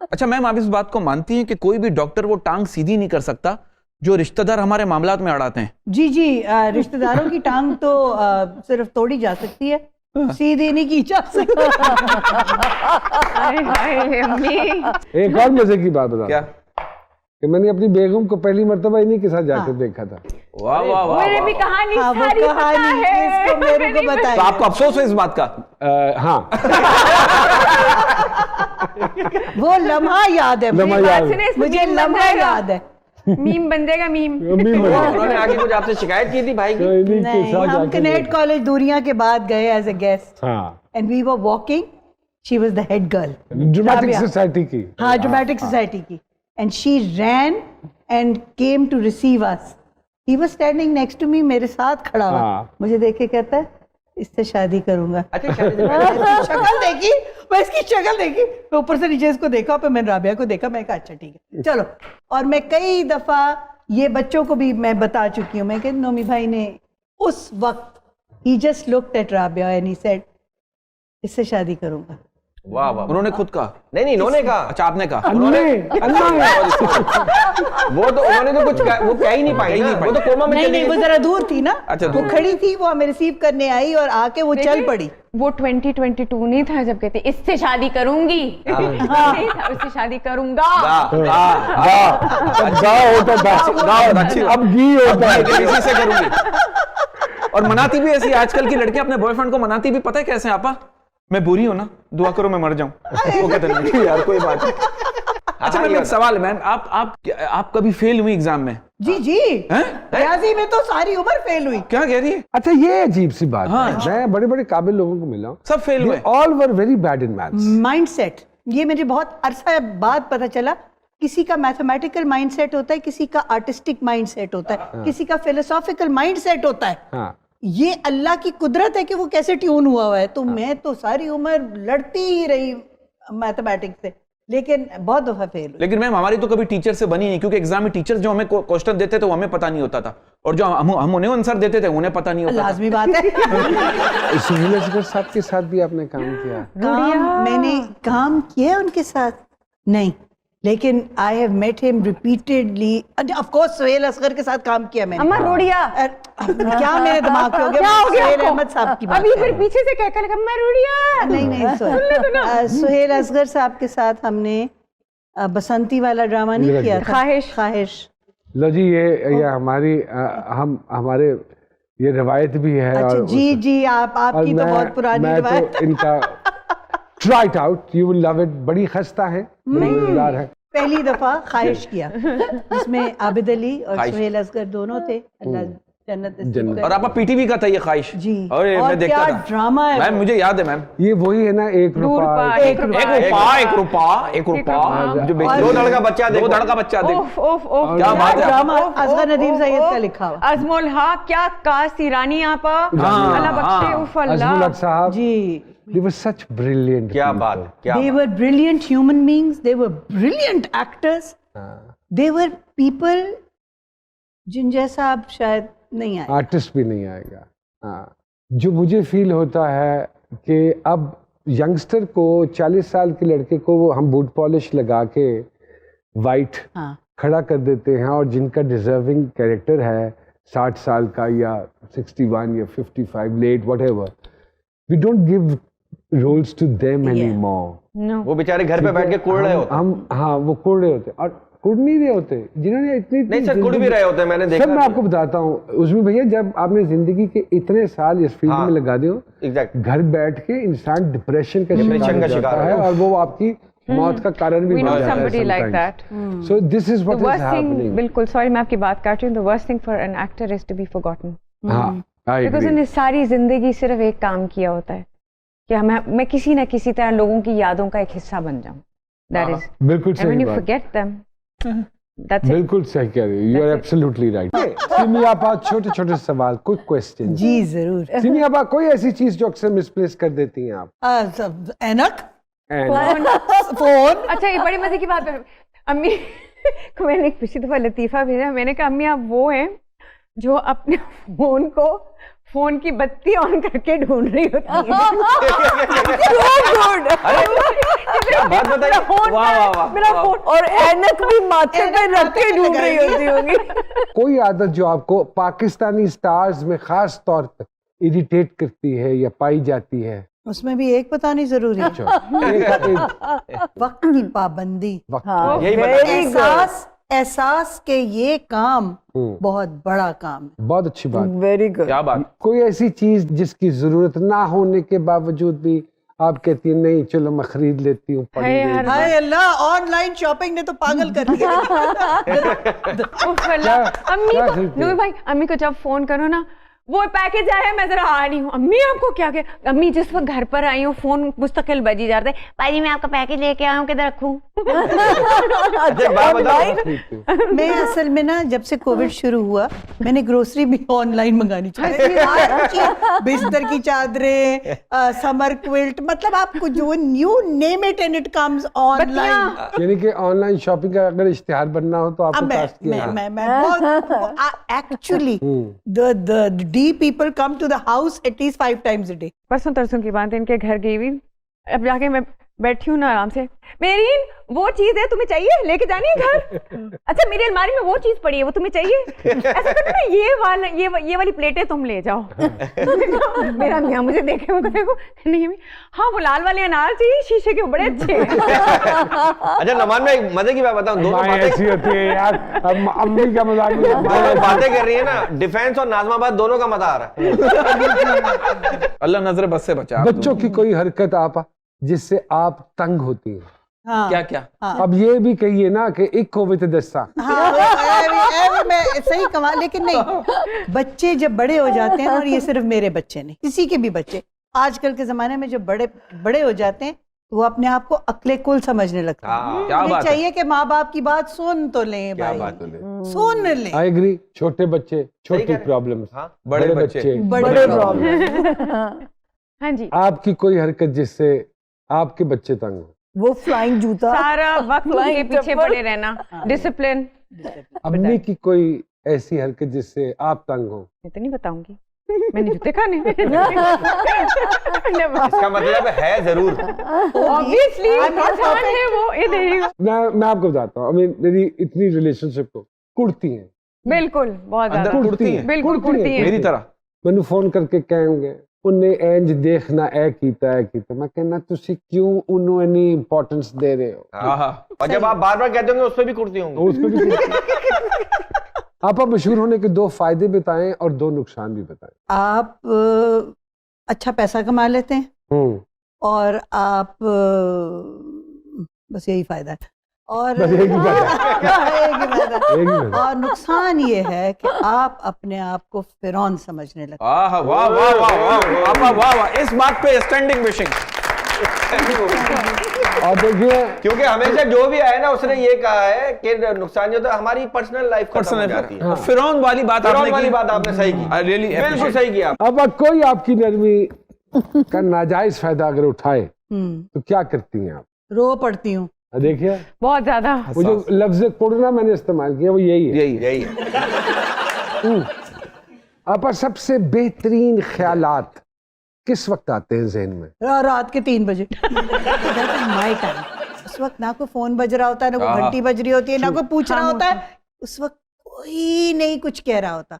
अच्छा मैम, आप इस बात को मानती हैं कि कोई भी डॉक्टर वो टांग सीधी नहीं कर सकता जो रिश्तेदार हमारे मामलात में अड़ाते हैं? जी जी, रिश्तेदारों की टांग तो सिर्फ तोड़ी जा सकती है, सीधी नहीं की जा सकती। एक और मजे की बात बता क्या? कि मैंने अपनी बेगम को पहली मर्तबा इन्हीं के साथ जाकर देखा था। वाह वाह वाह, मेरे भी कहानी हाँ, वो सारी पता कहानी है, इसको मेरे को तो बताइए। आपको अफसोस है इस बात का? हाँ वो लम्हा याद है लम्हा मुझे, याद है। सुने, मुझे मीम लम्हा बन जाएगा। याद है। मीम बन जाएगा, मीम। उन्होंने आगे कुछ आपसे शिकायत की थी भाई की? इन्हीं के नहीं, साथ हम जाकर कनेक्ट कॉलेज दूरियां के बाद गए एज अ गेस्ट हाँ, and we were walking, she was the head girl, dramatic Rabia. Society की। हाँ, ड्रामेटिक सोसाइटी की, and she ran and came to receive us. He was standing next to me, मेरे साथ खड़ा हुआ, हाँ। मुझे देख के कहता है इससे शादी करूंगा। अच्छा शक्ल देखी, मैं इसकी शक्ल देखी, मैं ऊपर से नीचे इसको देखा, फिर मैंने राबिया को देखा, मैं कहा अच्छा ठीक है चलो। और मैं कई दफा ये बच्चों को भी मैं बता चुकी हूँ, मैं कहती नोमी भाई ने उस वक्त ही just looked at Rabia and he said इससे शादी करूंगा। वाह वाह, उन्होंने खुद कहा? नहीं नहीं, इन्होंने कहा। अच्छा आपने कहा? अन्ने वो तो उन्होंने तो कुछ वो कह ही नहीं पाई ना, वो तो कोमा में नहीं चली नहीं, वो गई। जरा दूर थी ना। अच्छा, वो दूर। खड़ी थी, वो हमें रिसीव करने आई और आके वो चल पड़ी। वो 2022 नहीं था जब कहते इससे शादी करूंगी, नहीं था, उससे शादी करूंगा। गाँव होता था, अच्छी अब घी होता है। इसी से करूंगी। और मनाती भी ऐसी, आजकल की लड़कियां अपने बॉयफ्रेंड को मनाती भी पता है कैसे? आपा मैं बुरी हूं ना, दुआ करो मैं मर जाऊं। वो कहते नहीं यार कोई बात नहीं। अच्छा मैम, एक सवाल है मैम, आप कभी फेल हुई एग्जाम में? जी जी, रियाजी में तो सारी उम्र फेल हुई। क्या कह रही है? अच्छा ये अजीब सी बात हाँ। है, मैं बड़े बड़े काबिल लोगों को मिला हूँ, सब फेल हुए? All were very bad in maths. Mindset, ये मुझे बहुत अरसा बाद पता चला। किसी का मैथमेटिकल माइंडसेट होता है, किसी का आर्टिस्टिक माइंडसेट होता है, किसी का फिलोसॉफिकल माइंडसेट होता है। हाँ, ये अल्लाह की कुदरत है कि वो कैसे ट्यून हुआ है। तो मैं तो सारी उम्र लड़ती ही रही मैथमेटिक्स से, लेकिन बहुत दफा फेल हुई। लेकिन मैम हमारी तो कभी टीचर से बनी नहीं, क्योंकि एग्जाम में टीचर जो हमें क्वेश्चन देते थे वो हमें पता नहीं होता था, और जो हम उन्हें आंसर देते थे उन्हें पता नहीं होता था। लाजमी बात है। सुहेल असगर साहब के साथ भी आपने काम किया? मैंने काम किया उनके साथ नहीं, लेकिन I have met him repeatedly. Of course Suhail Asgar के साथ काम किया मैंने। अम्मा रोड़िया, क्या मेरे दिमाग पे हो गया? क्या हो गया सुहेल आपको? अहमद साहब की बात अभी कर फिर रहे हैं। पीछे से कहकर लगा मैं रोड़िया। नहीं नहीं, सुहेल असगर साहब के साथ हमने बसंती वाला ड्रामा नहीं किया था, ख्वाहिश। ख्वाहिश। लो जी, ये हमारी हमारे ये रवायत भी है। अच्छा, और जी जी, आपकी तो बहुत पुरानी रवायत। तो इनका try it out, you will love it. बड़ी खस्ता है, बड़ी मजेदार है। पहली दफा ख्वाहिश किया, जिसमें आबिद अली और ख्वाहिश। सुहेल असगर दोनों थे, अल्लाह जन्नत नसीब जन्नत। करे। और आपका पीटी भी का था ये ख्वाहिश? जी, अरे और मैं देखता क्या था ड्रामा है मैम, वो। मुझे याद है मैम। ये वही है ना, एक रुपया एक रुपया जो बेच- दो धड़ का बच्चा दो देखो। धड़ का बच्चा देखो। ओफ ओफ ओफ, क्या बात है? ड्रामा असगर नदीम सैयद का लिखा हुआ। अजमल हक, क्या कास्ट ईरानी आपा, अल्लाह बख्शे, उफ अजमुल अल्लाह। हक साहब, जी, they were such brilliant क्या people. बात, क्या they were brilliant human beings, they were brilliant actors, they were people जिन जैसा आप शायद नहीं आए। आर्टिस्ट भी नहीं आएगा। हाँ, जो मुझे फील होता है कि अब यंगस्टर को, 40 साल के लड़के को वो हम बूट पॉलिश लगा के वाइट हाँ, खड़ा कर देते हैं, और जिनका डिजर्विंग कैरेक्टर है 60 साल का या 61 या 55 let whatever, we don't give roles to them anymore. वो बेचारे घर पे बैठ के कुड़ रहे होते। हम हाँ, वो कुड़ रहे होते, और कुड़ नहीं रहे होते जिन्होंने इतनी नहीं सर, कुड़ भी रहे होते हैं, मैंने देखा। सर मैं आपको बताता हूँ उसमें भैया, जब आपने जिंदगी के इतने साल इस फील्ड में लगा दे हो, एग्जैक्ट, घर बैठ के इंसान डिप्रेशन का डिप्रेशन का शिकार शिकार है, और वो आपकी मौत का कारण भी We बन know जाता है somebody like that. So this is The what is worst thing, happening. बिल्कुल सॉरी मैं आपकी बात काट रही हूँ, the worst thing for an actor is to be forgotten. हाँ, आई Because एग्री। उन्हें सारी जिंदगी सिर्फ एक काम किया होता है कि मैं किसी ना किसी तरह लोगों की यादों का एक हिस्सा बन जाऊं. That is, बिल्कुल and when सही you बात, forget them, that's it. बिल्कुल सही कह रहे हो, you are absolutely right. Simi आपा, छोटे छोटे सवाल, क्विक क्वेश्चन। जी जरूर। सिमी आपा, कोई ऐसी चीज जो अक्सर मिसप्लेस कर देती हैं आप? एनक, And- फोन। अच्छा, ये बड़ी मजे की बात है। अम्मी को मैंने एक पिछली दफा लतीफा भेजा, मैंने कहा अम्मी आप वो हैं जो अपने फोन को फोन की बत्ती ऑन करके ढूंढ रही होती है। क्या बात बताइए, वाह वाह वाह मेरा फोन और ऐनक भी माथे पे रख के ढूंढ रही होती होगी। कोई आदत जो आपको पाकिस्तानी स्टार्स में खास तौर पर इरिटेट करती है या पाई जाती है? उसमें भी एक बतानी जरूरी है, वक्त की पाबंदी। हाँ, यही एहसास के ये काम बहुत बड़ा काम है। बहुत अच्छी बात। Very good. क्या बात। कोई ऐसी चीज जिसकी जरूरत ना होने के बावजूद भी आप कहती हैं नहीं चलो मैं खरीद लेती हूँ, पढ़ है लेती यार। हूँ। हाय अल्लाह, ऑनलाइन शॉपिंग ने तो पागल कर दिया। उफ अल्लाह। अम्मी क्या को खरीदते हो? नूर भाई, अम्मी को जब फोन करो ना, वो पैकेज आया है मैं जरा आ रही हूँ। अम्मी आपको क्या क्या, अम्मी जिस वक्त घर पर आई हूँ फोन मुस्तकिल बजी जाते हैं, भाई मैं आपका पैकेज लेके आया हूँ, किधर रखूँ? एक बात बताओ, मैं असल में ना जब से कोविड शुरू हुआ मैंने ग्रोसरी भी ऑनलाइन मंगानी चाहिए। बिस्तर की चादरें, समर क्विल्ट, मतलब आपको जो new name it and it comes online. यानी कि ऑनलाइन शॉपिंग का अगर इश्तिहार बनना हो तो आपको अब कास्ट किया जाए। मैं actually the D people come to the house at least 5 times a day. परसों तरसों की बात है, इनके घर गई हुई, अब जाके मैं बैठी हूँ ना आराम से, मेरीन वो चीज है तुम्हें चाहिए, लेके जानी है घर? अच्छा मेरी अलमारी में वो चीज पड़ी है, वो तुम्हें चाहिए? ऐसा करो ना, ये वाली प्लेटें तुम ले जाओ। मेरा मियाँ मुझे देखे, मैं देखो नहीं अम्मी, हाँ वो लाल वाले अनार चाहिए, शीशे के, वो बड़े अच्छे हैं। अच्छा नमान में एक मजे की बात बताऊं, दोनों माँ ऐसी बातें होती है यार, अब अम्मी का मजाक नहीं है। दोनों बातें कर रही है ना, डिफेंस और नाजमाबाद दोनों का मजा आ रहा है। अल्लाह नजर बस से बचा। बच्चों की कोई हरकत आप जिससे आप तंग होती है? हाँ, क्या क्या? अब ये भी कहिए ना कि एक को वित दस्ता। हाँ, मैं सही कहा, लेकिन नहीं, बच्चे जब बड़े हो जाते हैं, और ये सिर्फ मेरे बच्चे नहीं, किसी के भी बच्चे आजकल के जमाने में जो बड़े हो जाते हैं वो अपने आप को अक्ले कुल समझने लगते हैं। क्या उन्हें बात है। चाहिए कि माँ बाप की बात सुन तो लें क्या भाई, बात है। सुन लें। I agree. छोटे बच्चे छोटी कह रहे हैं। प्रॉब्लम्स, हाँ, बड़े बच्चे बड़े प्रॉब्लम। हाँ जी, आपकी कोई हरकत जिससे आपके बच्चे तंग हो? वो फ्लाइंग जूता। सारा वक्त उनके Flying पीछे चप्पल। पड़े रहना, डिसिप्लिन। अम्मी की कोई ऐसी हरकत जिससे आप तंग हो? मैं तो नहीं बताऊंगी, मैंने जूते खाने। इसका मतलब है जरूर। ऑब्वियसली आसान है वो, ये देखिएगा। मैं आपको बताता हूँ, मेरी इतनी रिलेशनशिप को कुड़ती हैं, बिल्कुल बहुत अंदर ज्यादा, कुड़ती है बिल्कुल कुड़ती है। मेरी तरह। मैंने फोन करके कहेंगे उन्हें इंज देखना ए कीता मैं कहना तुसी क्यों उन्होंने इतनी इंपॉर्टेंस दे रहे हो? आहा। और जब आप बार बार कहते होंगे उस पर भी कुर्ती होंगी। उस पे भी आप मशहूर होने के 2 फायदे बताएं और 2 नुकसान भी बताएं। आप अच्छा पैसा कमा लेते हैं, और आप बस यही फायदा है, और बस एक ही फायदा। एक ही फायदा। एक ही फायदा। और नुकसान ये है कि आप अपने आप को फिरौन समझने लगते हैं। आहा, वाह वाह वाह वाह वाह वाह वाह, इस बात पे स्टैंडिंग विशिंग। और देखिए क्योंकि हमेशा जो भी आया ना उसने ये कहा है कि नुकसान जो तो हमारी पर्सनल लाइफ खत्म हो जाती है। फिरौन वाली बात फिरौन वाली बात आपने सही की, I really बिल्कुल appreciate। सही किया। अब कोई आपकी नरमी का नाजायज फायदा अगर उठाए तो क्या करती हैं आप? रो पड़ती हूँ। देखिए बहुत ज्यादा। वो जो लफ्ज कुड़ना मैंने इस्तेमाल किया वो यही है। यही है। आप सबसे बेहतरीन ख्यालात किस वक्त आते हैं जहन में? रात के 3 बजे। My time. उस वक्त ना कोई फोन बज रहा होता है, ना कोई घंटी बज रही होती है, ना कोई पूछ रहा होता है, उस वक्त कोई नहीं कुछ कह रहा होता,